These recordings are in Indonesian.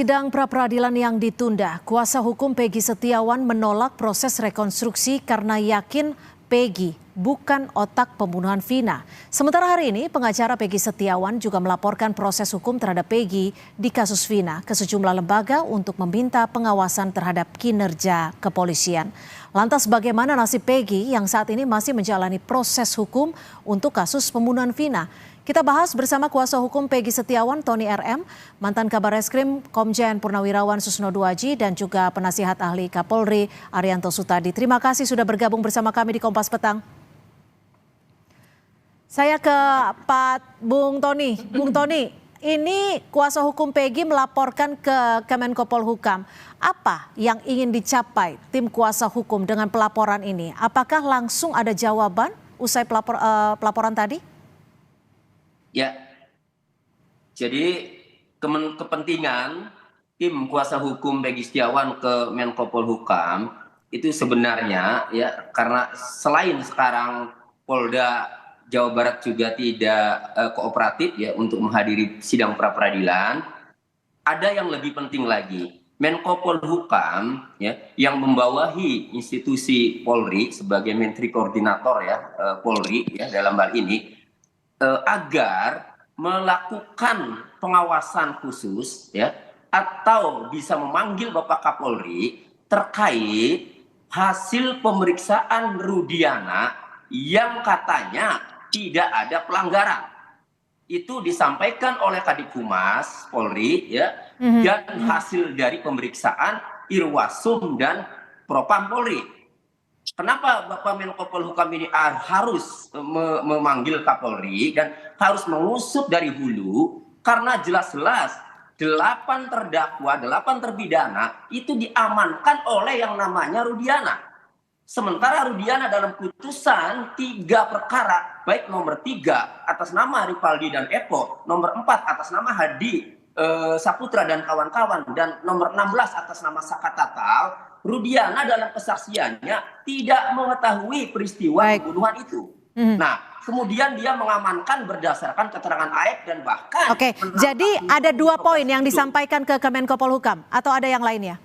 Sidang pra-peradilan yang ditunda, kuasa hukum Peggy Setiawan menolak proses rekonstruksi karena yakin Peggy bukan otak pembunuhan Vina. Sementara hari ini, pengacara Peggy Setiawan juga melaporkan proses hukum terhadap Peggy di kasus Vina ke sejumlah lembaga untuk meminta pengawasan terhadap kinerja kepolisian. Lantas bagaimana nasib Peggy yang saat ini masih menjalani proses hukum untuk kasus pembunuhan Vina? Kita bahas bersama kuasa hukum Peggy Setiawan, Tony RM, mantan Kabar Eskrim Komjen Purnawirawan Susno Duaji, dan juga penasihat ahli Kapolri Arianto Sutadi. Terima kasih sudah bergabung bersama kami di Kompas Petang. Saya ke Pak Bung Tony. Bung Tony, ini kuasa hukum Peggy melaporkan ke Kemenko Polhukam. Apa yang ingin dicapai tim kuasa hukum dengan pelaporan ini? Apakah langsung ada jawaban usai pelaporan tadi? Ya, jadi kepentingan tim kuasa hukum Peggy Setiawan ke Menko Polhukam itu sebenarnya ya karena selain sekarang Polda Jawa Barat juga tidak kooperatif ya untuk menghadiri sidang pra-peradilan, ada yang lebih penting lagi. Menko Polhukam ya yang membawahi institusi Polri sebagai menteri koordinator ya Polri ya dalam hal ini agar melakukan pengawasan khusus ya atau bisa memanggil Bapak Kapolri terkait hasil pemeriksaan Rudiana yang katanya tidak ada pelanggaran. Itu disampaikan oleh Kadif Humas Polri ya dan hasil dari pemeriksaan Irwasum dan Propam Polri. Kenapa Bapak Menko Polhukam ini harus memanggil Kapolri dan harus mengusut dari hulu? Karena jelas-jelas 8 terdakwa, 8 terpidana itu diamankan oleh yang namanya Rudiana. Sementara Rudiana dalam putusan 3 perkara, baik nomor 3 atas nama Rivaldi dan Eko, nomor 4 atas nama Hadi Saputra dan kawan-kawan, dan nomor 16 atas nama Saka Tatal, Rudiana dalam kesaksiannya tidak mengetahui peristiwa pembunuhan itu. Nah, kemudian dia mengamankan berdasarkan keterangan Aep dan bahkan... Oke, jadi ada 2 poin yang disampaikan ke Kemenko Polhukam atau ada yang lainnya?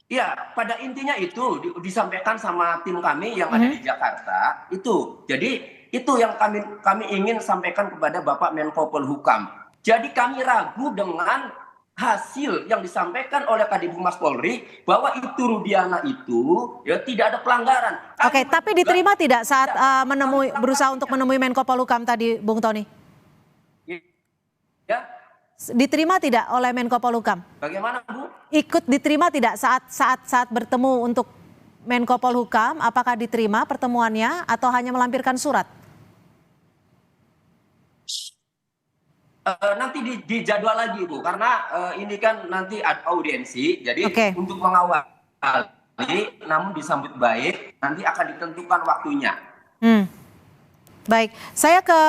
Ya, pada intinya itu disampaikan sama tim kami yang ada di Jakarta. Itu, jadi itu yang kami ingin sampaikan kepada Bapak Menko Polhukam. Jadi kami ragu dengan hasil yang disampaikan oleh Kadif Humas Polri bahwa itu Rudiana itu ya tidak ada pelanggaran. Oke, tapi diterima tidak saat berusaha untuk menemui Menko Polhukam tadi, Bung Tony? Ya. Diterima tidak oleh Menko Polhukam? Bagaimana, Bu? Ikut diterima tidak saat bertemu untuk Menko Polhukam? Apakah diterima pertemuannya atau hanya melampirkan surat? Nanti dijadwal lagi, Bu, karena ini kan nanti ada audiensi, jadi untuk mengawali, namun disambut baik, nanti akan ditentukan waktunya. Baik, saya ke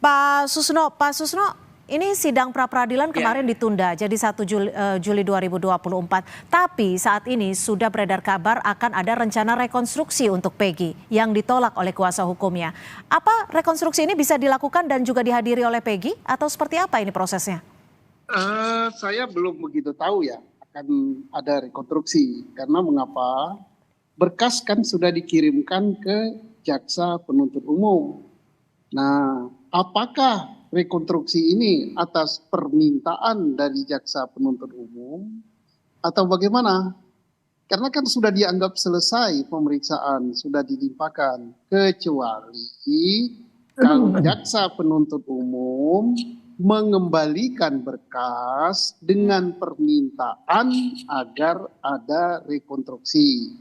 Pak Susno. Pak Susno, ini sidang pra-peradilan kemarin ditunda jadi 1 Juli 2024. Tapi saat ini sudah beredar kabar akan ada rencana rekonstruksi untuk Peggy yang ditolak oleh kuasa hukumnya. Apa rekonstruksi ini bisa dilakukan dan juga dihadiri oleh Peggy atau seperti apa ini prosesnya? Saya belum begitu tahu ya akan ada rekonstruksi. Karena mengapa? Berkas kan sudah dikirimkan ke jaksa penuntut umum. Nah, apakah rekonstruksi ini atas permintaan dari jaksa penuntut umum atau bagaimana? Karena kan sudah dianggap selesai pemeriksaan, sudah dilimpahkan, kecuali kalau jaksa penuntut umum mengembalikan berkas dengan permintaan agar ada rekonstruksi.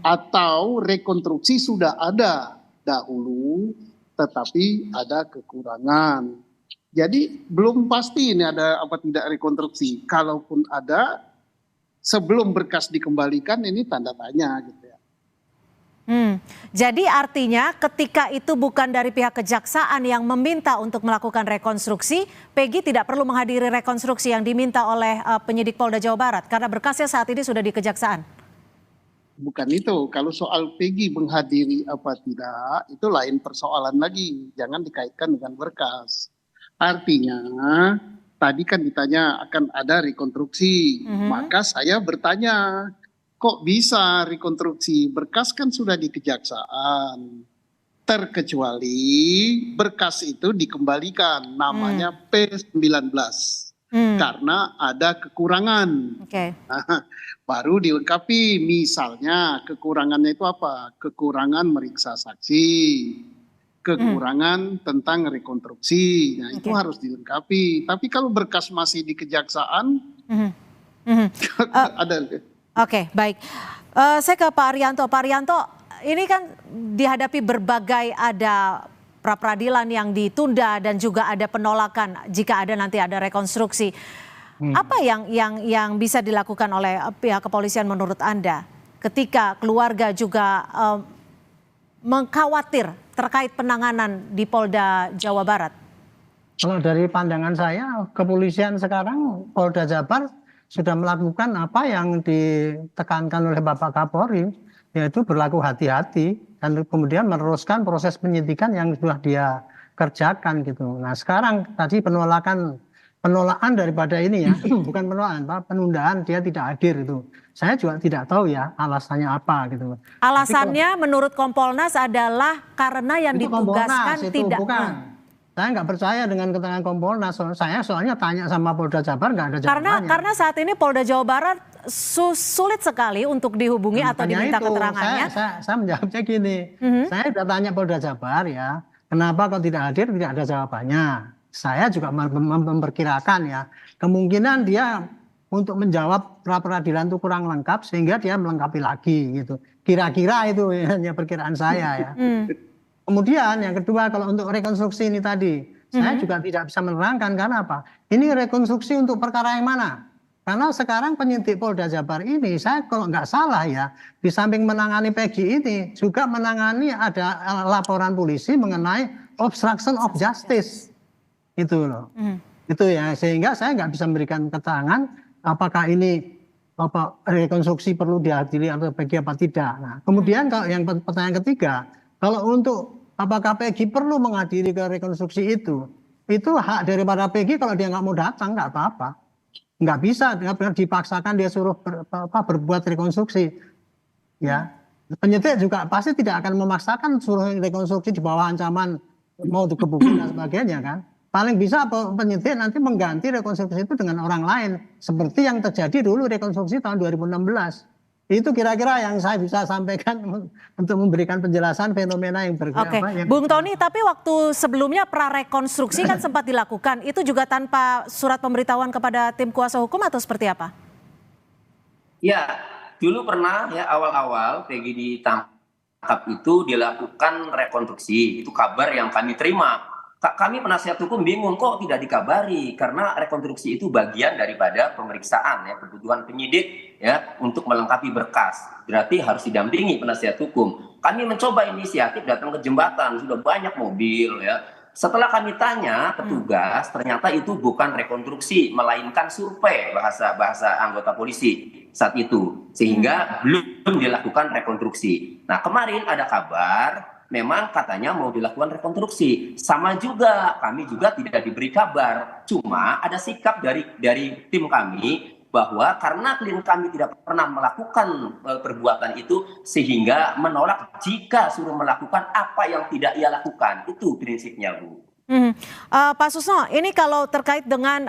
Atau rekonstruksi sudah ada dahulu tetapi ada kekurangan. Jadi belum pasti ini ada apa tidak rekonstruksi. Kalaupun ada, sebelum berkas dikembalikan ini tanda tanya gitu ya. Jadi artinya ketika itu bukan dari pihak kejaksaan yang meminta untuk melakukan rekonstruksi, Peggy tidak perlu menghadiri rekonstruksi yang diminta oleh penyidik Polda Jawa Barat karena berkasnya saat ini sudah di kejaksaan. Bukan itu, kalau soal Peggy menghadiri apa tidak, itu lain persoalan lagi. Jangan dikaitkan dengan berkas. Artinya tadi kan ditanya akan ada rekonstruksi, maka saya bertanya, kok bisa rekonstruksi? Berkas kan sudah di kejaksaan, terkecuali berkas itu dikembalikan, namanya P19, karena ada kekurangan. Nah, baru dilengkapi, misalnya kekurangannya itu apa? Kekurangan meriksa saksi, kekurangan tentang rekonstruksi, nah itu harus dilengkapi. Tapi kalau berkas masih di kejaksaan, ada. Oke, baik. Saya ke Pak Arianto. Pak Arianto, ini kan dihadapi berbagai ada pra-peradilan yang ditunda dan juga ada penolakan jika ada nanti ada rekonstruksi. Apa yang bisa dilakukan oleh pihak kepolisian menurut Anda ketika keluarga juga mengkhawatir terkait penanganan di Polda Jawa Barat? Kalau dari pandangan saya, kepolisian sekarang Polda Jabar sudah melakukan apa yang ditekankan oleh Bapak Kapolri, yaitu berlaku hati-hati dan kemudian meneruskan proses penyidikan yang sudah dia kerjakan gitu. Nah sekarang tadi penolakan daripada ini ya, bukan penolakan, penundaan dia tidak hadir itu. Saya juga tidak tahu ya alasannya apa gitu. Alasannya menurut Kompolnas adalah karena yang ditugaskan tidak. Bukan. Saya nggak percaya dengan keterangan Kompolnas. Saya soalnya tanya sama Polda Jabar nggak ada jawabannya. Karena saat ini Polda Jawa Barat sulit sekali untuk dihubungi atau diminta keterangannya. Saya menjawabnya gini. Saya sudah tanya Polda Jabar ya, kenapa kok tidak hadir, tidak ada jawabannya. Saya juga memperkirakan ya, kemungkinan dia untuk menjawab pra-peradilan itu kurang lengkap sehingga dia melengkapi lagi gitu. Kira-kira itu hanya perkiraan saya ya. Kemudian yang kedua, kalau untuk rekonstruksi ini tadi, saya juga tidak bisa menerangkan karena apa? Ini rekonstruksi untuk perkara yang mana? Karena sekarang penyidik Polda Jabar ini, saya kalau nggak salah ya, di samping menangani Peggy ini, juga menangani ada laporan polisi mengenai obstruction of justice. Itu loh. Itu ya, sehingga saya nggak bisa memberikan keterangan apakah ini rekonstruksi perlu dihadiri atau Peggy apa tidak. Nah, kemudian kalau yang pertanyaan ketiga, kalau untuk apakah Peggy perlu menghadiri ke rekonstruksi itu hak daripada Peggy. Kalau dia nggak mau datang nggak apa-apa, nggak bisa dipaksakan dia suruh berbuat rekonstruksi. Ya, penyidik juga pasti tidak akan memaksakan suruh rekonstruksi di bawah ancaman mau dikebukin dan sebagainya kan. Paling bisa penyidik nanti mengganti rekonstruksi itu dengan orang lain. Seperti yang terjadi dulu rekonstruksi tahun 2016. Itu kira-kira yang saya bisa sampaikan untuk memberikan penjelasan fenomena yang bergerak. Oke, Bung Tony, tapi waktu sebelumnya prarekonstruksi kan sempat dilakukan. Itu juga tanpa surat pemberitahuan kepada tim kuasa hukum atau seperti apa? Ya, dulu pernah ya awal-awal Peggy ditangkap itu dilakukan rekonstruksi. Itu kabar yang kami terima. Kami penasihat hukum bingung kok tidak dikabari karena rekonstruksi itu bagian daripada pemeriksaan ya, kebutuhan penyidik ya untuk melengkapi berkas. Berarti harus didampingi penasihat hukum. Kami mencoba inisiatif datang ke jembatan, sudah banyak mobil ya. Setelah kami tanya petugas, ternyata itu bukan rekonstruksi melainkan survei bahasa anggota polisi saat itu, sehingga belum dilakukan rekonstruksi. Nah, kemarin ada kabar memang katanya mau dilakukan rekonstruksi. Sama juga, kami juga tidak diberi kabar. Cuma ada sikap dari tim kami bahwa karena klien kami tidak pernah melakukan perbuatan itu sehingga menolak jika suruh melakukan apa yang tidak ia lakukan. Itu prinsipnya, Bu. Pak Susno, ini kalau terkait dengan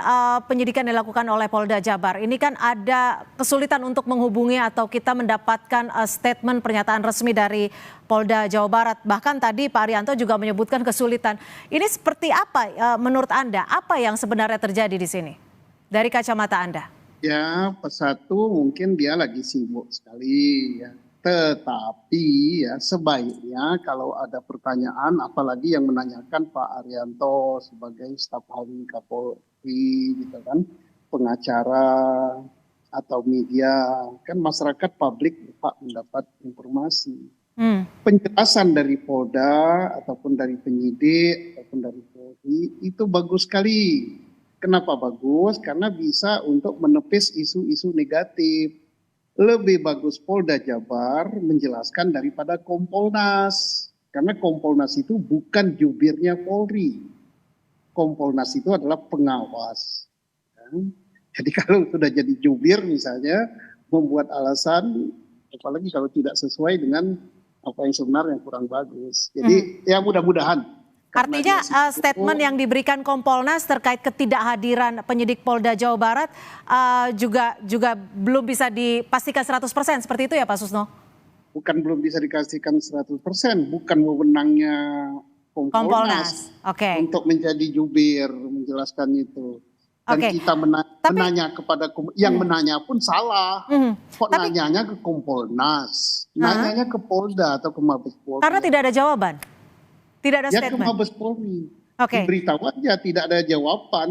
penyidikan yang dilakukan oleh Polda Jabar, ini kan ada kesulitan untuk menghubungi atau kita mendapatkan statement pernyataan resmi dari Polda Jawa Barat. Bahkan tadi Pak Arianto juga menyebutkan kesulitan. Ini seperti apa menurut Anda? Apa yang sebenarnya terjadi di sini dari kacamata Anda? Ya, satu mungkin dia lagi sibuk sekali ya. Tetapi ya sebaiknya kalau ada pertanyaan, apalagi yang menanyakan Pak Arianto sebagai staf ahli Kapolri gitu kan, pengacara atau media, kan masyarakat publik Pak mendapat informasi. Penjelasan dari Polda ataupun dari penyidik ataupun dari Polri itu bagus sekali. Kenapa bagus? Karena bisa untuk menepis isu-isu negatif. Lebih bagus Polda Jabar menjelaskan daripada Kompolnas. Karena Kompolnas itu bukan jubirnya Polri. Kompolnas itu adalah pengawas. Jadi kalau sudah jadi jubir misalnya membuat alasan, apalagi kalau tidak sesuai dengan apa yang sebenarnya kurang bagus. Jadi ya mudah-mudahan. Artinya statement yang diberikan Kompolnas terkait ketidakhadiran penyidik Polda Jawa Barat juga belum bisa dipastikan 100% seperti itu ya Pak Susno? Bukan belum bisa dikasihkan 100%, bukan wewenangnya Kompolnas untuk menjadi jubir menjelaskan itu. Dan kita menanya kepada yang menanya pun salah. Kok nanyanya ke Kompolnas, nanyanya ke Polda atau ke Mabes Polri. Karena tidak ada jawaban. Tidak ada statement. Ya ke Mabes Polri. Diberitahu aja tidak ada jawaban.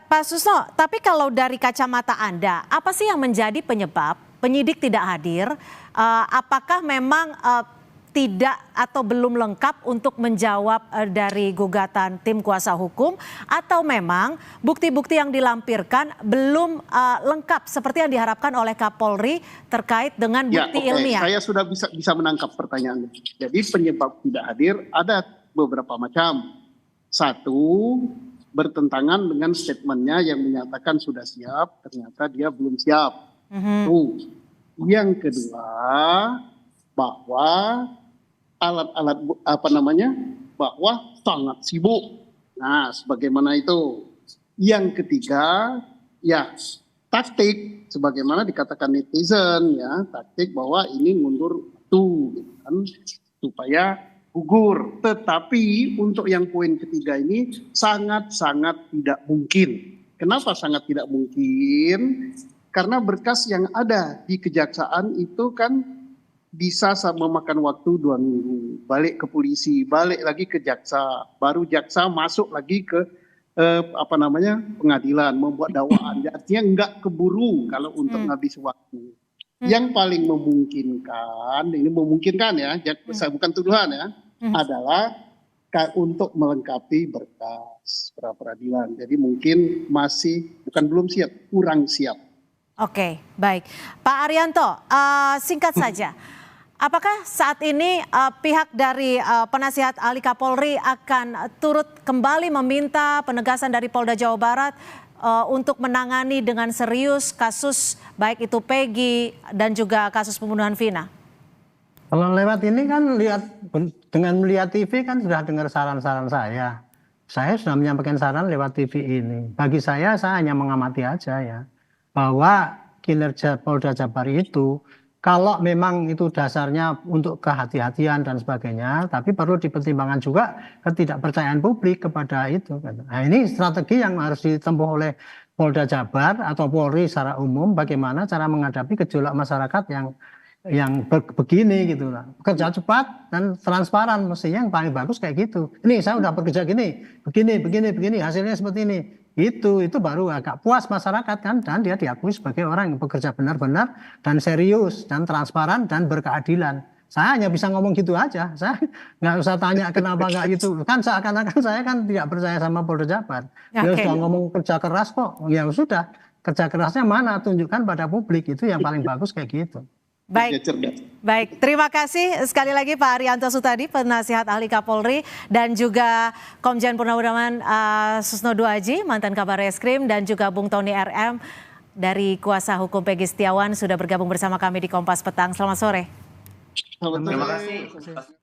Pak Susno, tapi kalau dari kacamata Anda, apa sih yang menjadi penyebab penyidik tidak hadir? Apakah memang tidak atau belum lengkap untuk menjawab dari gugatan tim kuasa hukum, atau memang bukti-bukti yang dilampirkan belum lengkap seperti yang diharapkan oleh Kapolri terkait dengan bukti ilmiah? Saya sudah bisa menangkap pertanyaan. Jadi penyebab tidak hadir ada beberapa macam. Satu, bertentangan dengan statementnya yang menyatakan sudah siap, ternyata dia belum siap. Yang kedua, bahwa alat-alat bahwa sangat sibuk. Nah, sebagaimana itu. Yang ketiga, ya taktik, sebagaimana dikatakan netizen, ya taktik bahwa ini mundur waktu, gitu kan, supaya gugur. Tetapi untuk yang poin ketiga ini sangat-sangat tidak mungkin. Kenapa sangat tidak mungkin? Karena berkas yang ada di kejaksaan itu kan bisa memakan waktu 2 minggu, balik ke polisi, balik lagi ke jaksa, baru jaksa masuk lagi ke pengadilan, membuat dakwaan. Artinya nggak keburu kalau untuk habis waktu. Yang paling memungkinkan, ini memungkinkan ya, bukan tuduhan ya, adalah untuk melengkapi berkas pra peradilan. Jadi mungkin belum siap, kurang siap. Oke, baik. Pak Arianto, singkat saja. Apakah saat ini pihak dari penasihat ahli Kapolri akan turut kembali meminta penegasan dari Polda Jawa Barat untuk menangani dengan serius kasus baik itu Peggy dan juga kasus pembunuhan Vina? Kalau lewat ini kan dengan melihat TV kan sudah dengar saran-saran saya. Saya sudah menyampaikan saran lewat TV ini. Bagi saya hanya mengamati aja ya, bahwa kinerja Polda Jabar itu kalau memang itu dasarnya untuk kehati-hatian dan sebagainya, tapi perlu dipertimbangkan juga ketidakpercayaan publik kepada itu. Nah, ini strategi yang harus ditempuh oleh Polda Jabar atau Polri secara umum, bagaimana cara menghadapi gejolak masyarakat yang begini gitu lah. Kerja cepat dan transparan, mestinya yang paling bagus kayak gitu. Ini saya udah bekerja begini, hasilnya seperti ini. Itu baru agak puas masyarakat kan, dan dia diakui sebagai orang yang bekerja benar-benar dan serius dan transparan dan berkeadilan. Saya hanya bisa ngomong gitu aja, saya nggak usah tanya kenapa nggak gitu. Kan seakan-akan saya kan tidak percaya sama Polda Jabar. Dia sudah ngomong kerja keras kok, ya sudah, kerja kerasnya mana, tunjukkan pada publik, itu yang paling bagus kayak gitu. Baik, terima kasih sekali lagi Pak Arianto Sutadi, penasihat ahli Kapolri, dan juga Komjen Purnawirawan Susno Duaji, mantan Kabar Reskrim, dan juga Bung Tony RM dari kuasa hukum Peggy Setiawan sudah bergabung bersama kami di Kompas Petang. Selamat sore. Terima kasih.